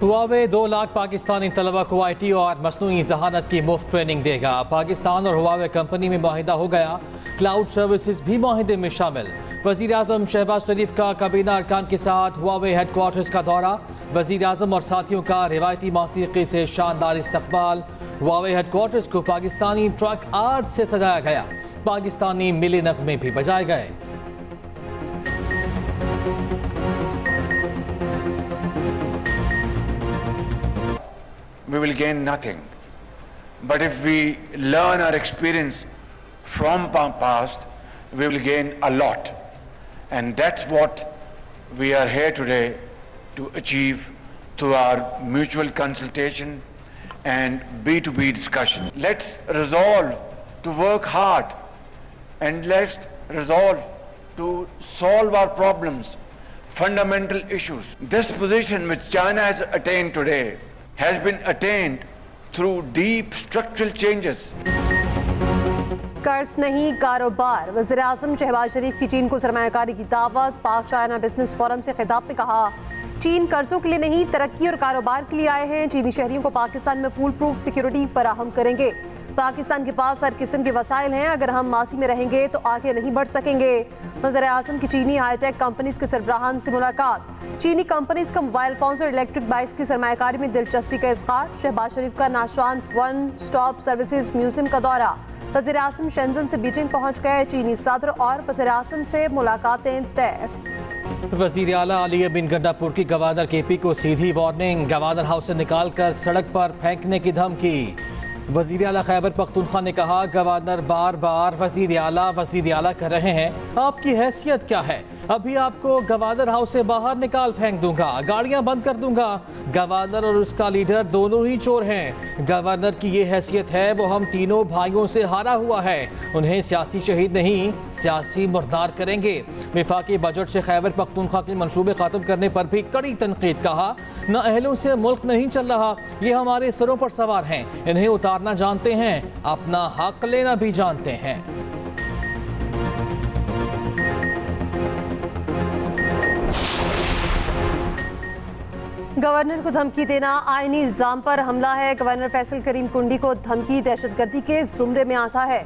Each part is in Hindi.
हुआवे 2 लाख पाकिस्तानी तलबा को IT और मसनूई जहानत की मुफ्त ट्रेनिंग देगा। पाकिस्तान और हुआवे कंपनी में मुआहिदा हो गया, क्लाउड सर्विसेज भी मुआहिदे में शामिल। वज़ीर आज़म शहबाज शरीफ का काबीना अरकान के साथ हुआवे हेडक्वार्टर्स का दौरा। वज़ीर आज़म और साथियों का रिवायती मौसीकी से शानदार इस्तकबाल। हुआवे हेडक्वार्टर्स को पाकिस्तानी ट्रक आर्ट से सजाया गया, पाकिस्तानी मिली नगमे भी बजाए गए। We will gain nothing. But if we learn our experience from past, we will gain a lot. And that's what we are here today to achieve through our mutual consultation and B2B discussion. Let's resolve to work hard and let's resolve to solve our problems, fundamental issues. This position which China has attained today has been attained through deep structural changes. कर्ज नहीं कारोबार। वज़ीर आज़म शहबाज शरीफ की चीन को सरमायाकारी की दावत। पाक चाइना बिजनेस फोरम से खिताब में कहा, चीन कर्जों के लिए नहीं तरक्की और कारोबार के लिए आए हैं। चीनी शहरियों को पाकिस्तान में फुल प्रूफ सिक्योरिटी फराहम करेंगे। पाकिस्तान के पास हर किस्म के वसाइल हैं, अगर हम मासी में रहेंगे तो आगे नहीं बढ़ सकेंगे। वज़ीर आज़म की चीनी हाईटेक कंपनीज के सरबराहान से मुलाकात। चीनी कंपनीज का मोबाइल फोन्स और इलेक्ट्रिक बाइक्स की सरमायाकारी में दिलचस्पी का इज़हार। शहबाज शरीफ का नाशान वन स्टॉप सर्विसेज म्यूजियम का दौरा। वज़ीर आज़म शेंजन से बीजिंग पहुंच गए। चीनी सदर और वज़ीर आज़म से मुलाकातें तय। वज़ीर आला अली बिन गंडापुर की गवर्नर KP को सीधी वार्निंग। गवर्नर हाउस से निकालकर सड़क पर फेंकने की धमकी। वज़ीर आला खैबर पख्तूनख्वा ने कहा, गवर्नर बार बार वज़ीर आला कर रहे हैं, आपकी हैसियत क्या है? अभी आपको गवर्नर हाउस से बाहर निकाल फेंक दूंगा, गाड़ियां बंद कर दूंगा। गवर्नर और उसका लीडर दोनों ही चोर हैं। गवर्नर की ये हैसियत है, वो हम तीनों भाइयों से हारा हुआ है। उन्हें सियासी शहीद नहीं, सियासी मुर्दार करेंगे। विफाकी बजट से खैबर पख्तूनख्वा के मंसूबे ख़त्म करने पर भी कड़ी तनकीद। कहा, न अहलों से मुल्क नहीं चल रहा, ये हमारे सरों पर सवार हैं, इन्हें उतारना जानते हैं, अपना हक लेना भी जानते हैं। गवर्नर को धमकी देना आईनी इल्जाम पर हमला है। गवर्नर फैसल करीम कुंडी को धमकी दहशतगर्दी के जुमरे में आता है।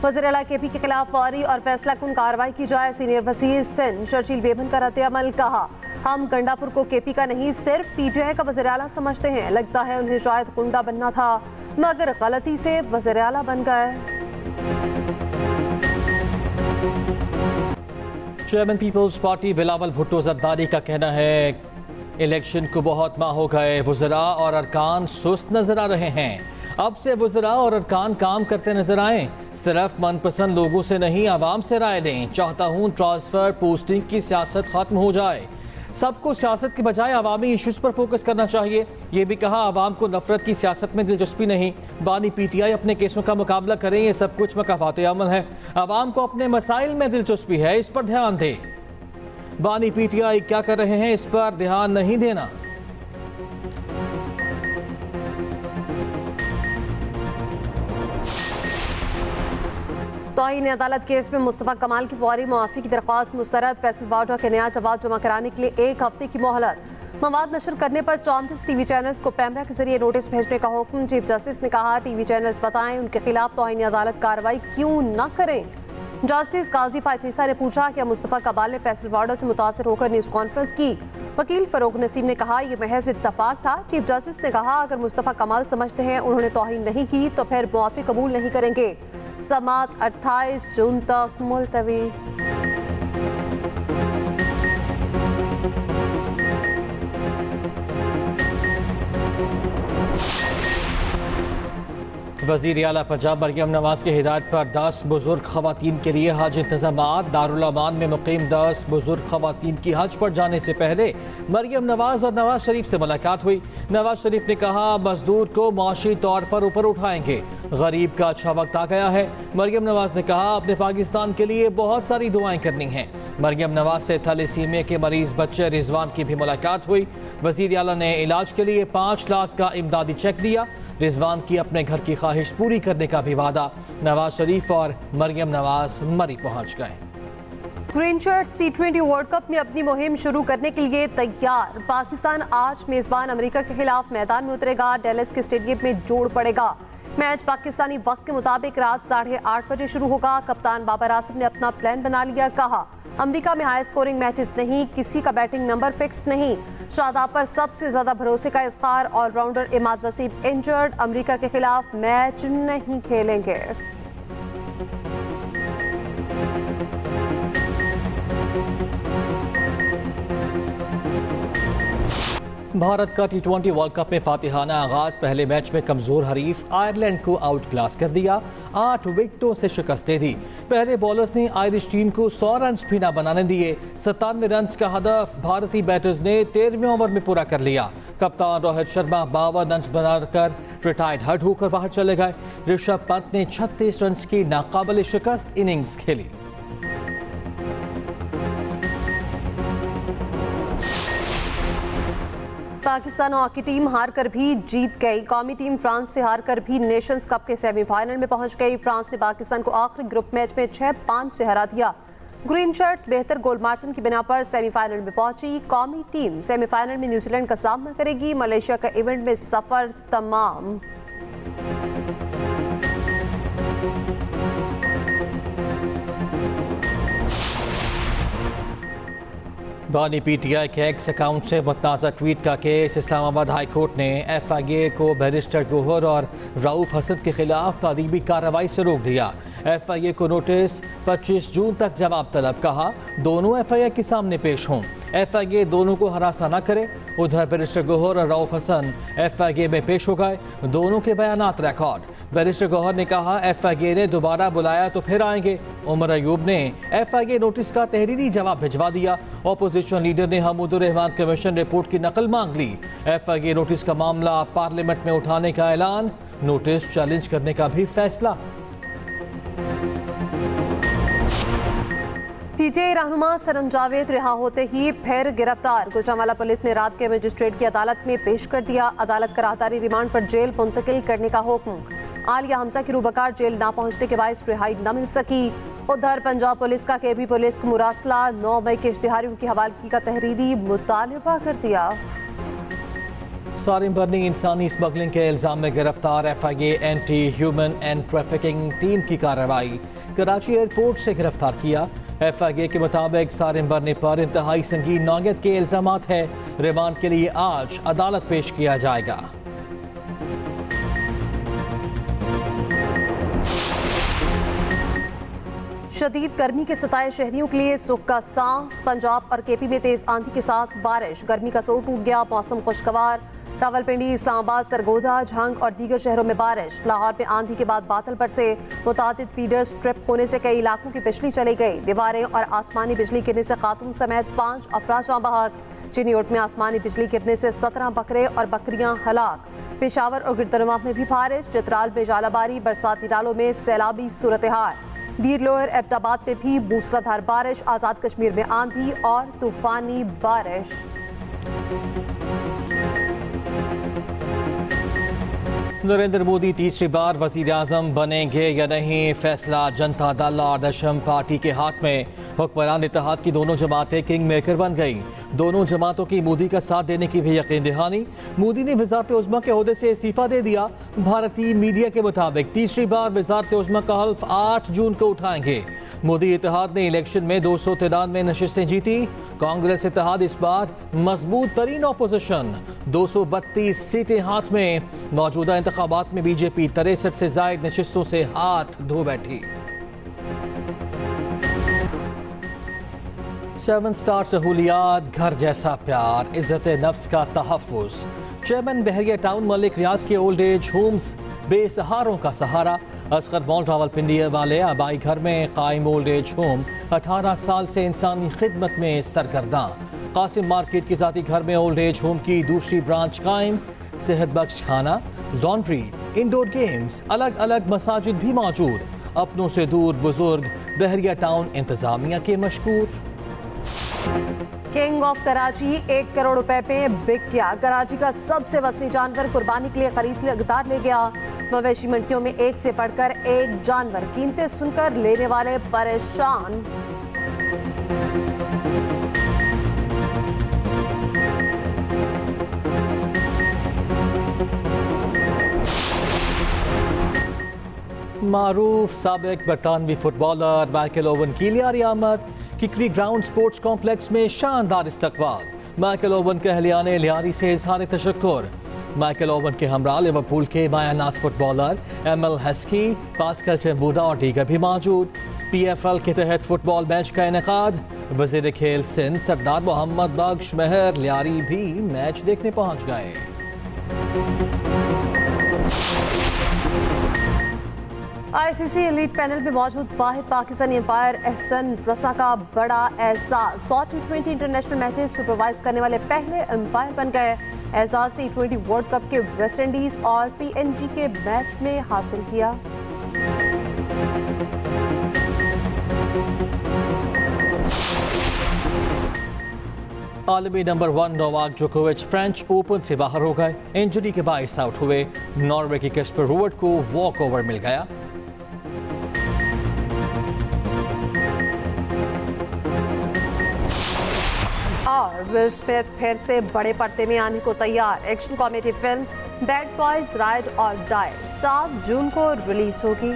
वज़ीर आला KP के खिलाफ फौरी और फैसला कुन कार्रवाई की जाए। सीनियर वज़ीर सिंध शर्जील बेबन का रद्द-ए-अमल। कहा, हम गंडापुर को KP का नहीं सिर्फ PTI का वज़ीर आला समझते हैं। लगता है उन्हें शायद गुंडा बनना था, मगर गलती से वज़ीर आला बन गए। Chairman People's Party Bilawal Bhutto Zardari का कहना है, इलेक्शन को बहुत माह हो गए, वज़रा और अरकान सुस्त नजर आ रहे हैं। अब से वज़रा और अरकान काम करते नजर आए। सिर्फ मनपसंद लोगों से नहीं, आवाम से राय लें। चाहता हूँ ट्रांसफ़र पोस्टिंग की सियासत ख़त्म हो जाए। सबको सियासत के बजाय अवामी इशूज़ पर फोकस करना चाहिए। ये भी कहा, आवाम को नफरत की सियासत में दिलचस्पी नहीं। बानी PTI अपने केसों का मुकाबला करें, ये सब कुछ मकाफात अमल है। आवाम को अपने मसाइल में दिलचस्पी है, इस पर ध्यान दें। बानी PTI क्या कर रहे हैं, इस पर ध्यान नहीं देना। तौहीन अदालत केस में मुस्तफ़ा कमाल की फौरी मुआफ़ी की दरख्वास्त मुस्तरद। फैसल वाडा के नया जवाब जमा कराने के लिए 1 हफ्ते की मोहलत। मवाद नशर करने पर 34 TV चैनल्स को पैमरा के जरिए नोटिस भेजने का हुक्म। चीफ जस्टिस ने कहा, TV चैनल्स बताएं उनके खिलाफ तौहीन अदालत कार्रवाई क्यों न करें। जस्टिस काजी फायसीसा ने पूछा, क्या मुस्तफ़ा कमाल ने फैसल वाडा से मुतासर होकर न्यूज़ कॉन्फ्रेंस की? वकील फ़रोग नसीम ने कहा, यह महज इत्तफाक था। चीफ जस्टिस ने कहा, अगर मुस्तफ़ा कमाल समझते हैं उन्होंने तौहीन नहीं की तो फिर मुआफ़ी कबूल नहीं करेंगे। समात 28 जून तक मुलतवी। वज़ीर आला पंजाब मरियम नवाज की हिदायत पर 10 बुजुर्ग खवातीन के लिए हज इंतजामात। दारुल अमान में मुकीम 10 बुजुर्ग खवातीन की हज पर जाने से पहले मरियम नवाज और नवाज शरीफ से मुलाकात हुई। नवाज शरीफ ने कहा, मजदूर को माशी तौर पर ऊपर उठाएंगे, गरीब का अच्छा वक्त आ गया है। मरियम नवाज ने कहा, अपने पाकिस्तान के लिए बहुत सारी दुआएं करनी हैं। मरियम नवाज से थैलेसीमिया के मरीज बच्चे रिजवान की भी मुलाकात हुई। वज़ीर आला ने इलाज के लिए 5 लाख का इमदादी चेक दिया। रिजवान की अपने घर की ख्वाहिश पूरी करने का भी वादा। नवाज शरीफ और मरियम नवाज मरी पहुंच गए। Green shirts T20 world cup में अपनी मुहिम शुरू करने के लिए तैयार। पाकिस्तान आज मेजबान अमेरिका के खिलाफ मैदान में उतरेगा। डेलस के स्टेडियम में जोड़ पड़ेगा। मैच पाकिस्तानी वक्त के मुताबिक रात 8:30 बजे शुरू होगा। कप्तान बाबर आसिम ने अपना प्लान बना लिया। कहा, अमेरिका में हाई स्कोरिंग मैचेस नहीं, किसी का बैटिंग नंबर फिक्स नहीं। शादाब पर सबसे ज्यादा भरोसे का इज़हार। Allrounder Imad Wasim injured, America के खिलाफ मैच नहीं खेलेंगे। भारत का T20 वर्ल्ड कप में फातिहाना आगाज। पहले मैच में कमजोर हरीफ आयरलैंड को आउट क्लास कर दिया। 8 विकेटों से शिकस्त दे दी। पहले बॉलर्स ने आयरिश टीम को 100 रन भी ना बनाने दिए। 97 रन का हदफ भारतीय बैटर्स ने 13वें ओवर में पूरा कर लिया। कप्तान रोहित शर्मा 52 रन बनाकर रिटायर्ड हट होकर बाहर चले गए। ऋषभ पंत ने 36 रन की नाकाबिल शिकस्त इनिंग्स खेली। पाकिस्तान हॉकी टीम हारकर भी जीत गई। कौमी टीम फ्रांस से हारकर भी नेशंस कप के सेमीफाइनल में पहुंच गई। फ्रांस ने पाकिस्तान को आखिरी ग्रुप मैच में 6-5 से हरा दिया। ग्रीन शर्ट्स बेहतर गोल मार्जिन की बिना पर सेमीफाइनल में पहुंची। कौमी टीम सेमीफाइनल में न्यूजीलैंड का सामना करेगी। मलेशिया का इवेंट में सफर तमाम। बानी PTI के एक्स अकाउंट से मुतनाज़ा ट्वीट का केस। इस्लामाबाद हाई कोर्ट ने FIA को बैरिस्टर गोहर और रऊफ हसन के खिलाफ तादीबी कार्रवाई से रोक दिया। FIA को नोटिस 25 जून तक जवाब तलब। कहा, दोनों FIA के सामने पेश हों। FIA दोनों को हरासा न करे। उधर बैरिस्टर गोहर और रऊफ हसन FIA में पेश हो गए। दोनों के बयानात रिकॉर्ड। बैरिस्टर गोहर ने कहा, FIA ने दोबारा बुलाया तो फिर आएंगे। उमर अयूब ने FIA नोटिस का तहरीरी जवाब भिजवा दिया। अपोजिशन लीडर ने हमूदुर रहमान कमीशन रिपोर्ट की नकल मांग ली। FIA नोटिस का मामला पार्लियामेंट में उठाने का ऐलान। नोटिस चैलेंज करने का भी फैसला। PTI रहनुमा सनम जावेद रिहा होते ही फिर गिरफ्तार। गुजरांवाला पुलिस ने रात के मजिस्ट्रेट की अदालत में पेश कर दिया। अदालत का राहदारी रिमांड पर जेल मुंतकिल करने का हुक्म। आलिया हमजा की रूबकार जेल ना पहुंचने के बायस रिहाई न मिल सकी। उधर पंजाब पुलिस का KB पुलिस को मुरासला 9 मई के इश्तिहारियों की हवालगी का तहरीरी मुतालबा कर दिया। सारिम बर्नी इंसानी स्मगलिंग के इल्जाम में गिरफ्तार। FIA anti human and trafficking team की कार्रवाई। कराची एयरपोर्ट से गिरफ्तार किया। FIA के मुताबिक सारिम बर्नी पर इंतहाई संगीन नौयत के इल्जामात है। रिमांड के लिए आज अदालत पेश किया जाएगा। शदीद गर्मी के सताए शहरियों के लिए सुख का सांस। पंजाब और KP में तेज आंधी के साथ बारिश। गर्मी का जोर टूट गया। मौसम खुशगवार। रावलपिंडी, इस्लामाबाद, सरगोदा, झंग और दीगर शहरों में बारिश। लाहौर में आंधी के बाद बादल बरसे। मुतादिद फीडर्स ट्रिप होने से कई इलाकों की बिजली चली गई। दीवारें और आसमानी बिजली गिरने से खातून समेत 5 अफराद जाँ बहक। चिन्योट में आसमानी बिजली गिरने से 17 बकरे और बकरियां हलाक। पेशावर और गिरदनवा में भी बारिश। चित्राल में जालाबारी। बरसाती नालों में सैलाबी सूरत हाल। दीर लोअर एबटाबाद में भी मूसलाधार बारिश। आज़ाद कश्मीर में आंधी और तूफानी बारिश। नरेंद्र मोदी तीसरी बार वजीर आजम बनेंगे या नहीं, फैसला जनता दल और दशम पार्टी के हाथ में। हुक्मरान इत्तेहाद की दोनों जमातें किंग मेकर बन गई। दोनों जमातों की मोदी का साथ देने की भी यकीन दहानी। मोदी ने वज़ारत उज़्मा के ओहदे से इस्तीफा दे दिया। भारतीय मीडिया के मुताबिक तीसरी बार वज़ारत उज़्मा का हल्फ 8 जून को उठाएंगे। मोदी इत्तेहाद ने इलेक्शन में 293 नशिस्तें जीती। कांग्रेस इत्तेहाद इस बार मजबूत तरीन अपोजिशन। 232 सीटें हाथ में। मौजूदा इंतखाबात में BJP 63 से ज्यादा नशिस्तों से हाथ धो बैठी। 7 स्टार सहूलियात, घर जैसा प्यार, इज्जत नफ्स का तहफ़्फ़ुज़। चेयरमैन बहरिया टाउन मलिक रियाज के ओल्ड एज होम्स बेसहारों का सहारा। असगर मॉल रावलपिंडी वाले आबाई घर में कायम ओल्ड एज होम 18 साल से इंसानी खिदमत में सरगर्दा। कासिम मार्केट के ज़ाती घर में ओल्ड एज होम की दूसरी ब्रांच कायम। सेहत बख्श खाना, लॉन्ड्री, इंडोर गेम्स, अलग अलग मसाजिद भी मौजूद। अपनों से दूर बुजुर्ग, बहरिया टाउन इंतजामिया के मशकूर। किंग ऑफ कराची 1 करोड़ रुपए पे बिक गया। कराची का सबसे वसील जानवर कुर्बानी के लिए खरीदार ले गया। मवेशी मंडियों में एक से बढ़कर एक जानवर। कीमतें सुनकर लेने वाले परेशान। मारूफ साबिक बरतानवी फुटबॉलर माइकल ओवन की लियारी आमद किकरी ग्राउंड स्पोर्ट्स कॉम्प्लेक्स में शानदार इस्तकबाल। माइकल ओवन के अहलिया ने लियारी से इजहार तशक्कुर। माइकल ओवन के हमरा लिवरपूल के मायानाज फुटबॉलर एमएल हस्की, पास्कल चेम्बूदा और दीगर भी मौजूद। PFL के तहत फुटबॉल मैच का इनेकाद। वजीर खेल सिंध सरदार मोहम्मद बख्श मेहर लियारी भी मैच देखने पहुंच गए। ICC एलीट पैनल में मौजूद वाहिद पाकिस्तानी एम्पायर एहसन रसा का बड़ा एहसास। 100 T20 इंटरनेशनल मैचेस सुपरवाइज करने वाले पहले एम्पायर बन गए। एहसास T20 वर्ल्ड कप के वेस्ट इंडीज और PNG के मैच में हासिल किया। आलमी नंबर 1 नोवाक जोकोविच फ्रेंच ओपन से बाहर हो गए। इंजरी के बायस आउट हुए। नॉर्वे की कैस्पर रूवर्ट को वॉक ओवर मिल गया। और विल स्मिथ फिर से बड़े पर्दे में आने को तैयार। Action comedy film bad boys ride और डाई 7 जून को रिलीज होगी।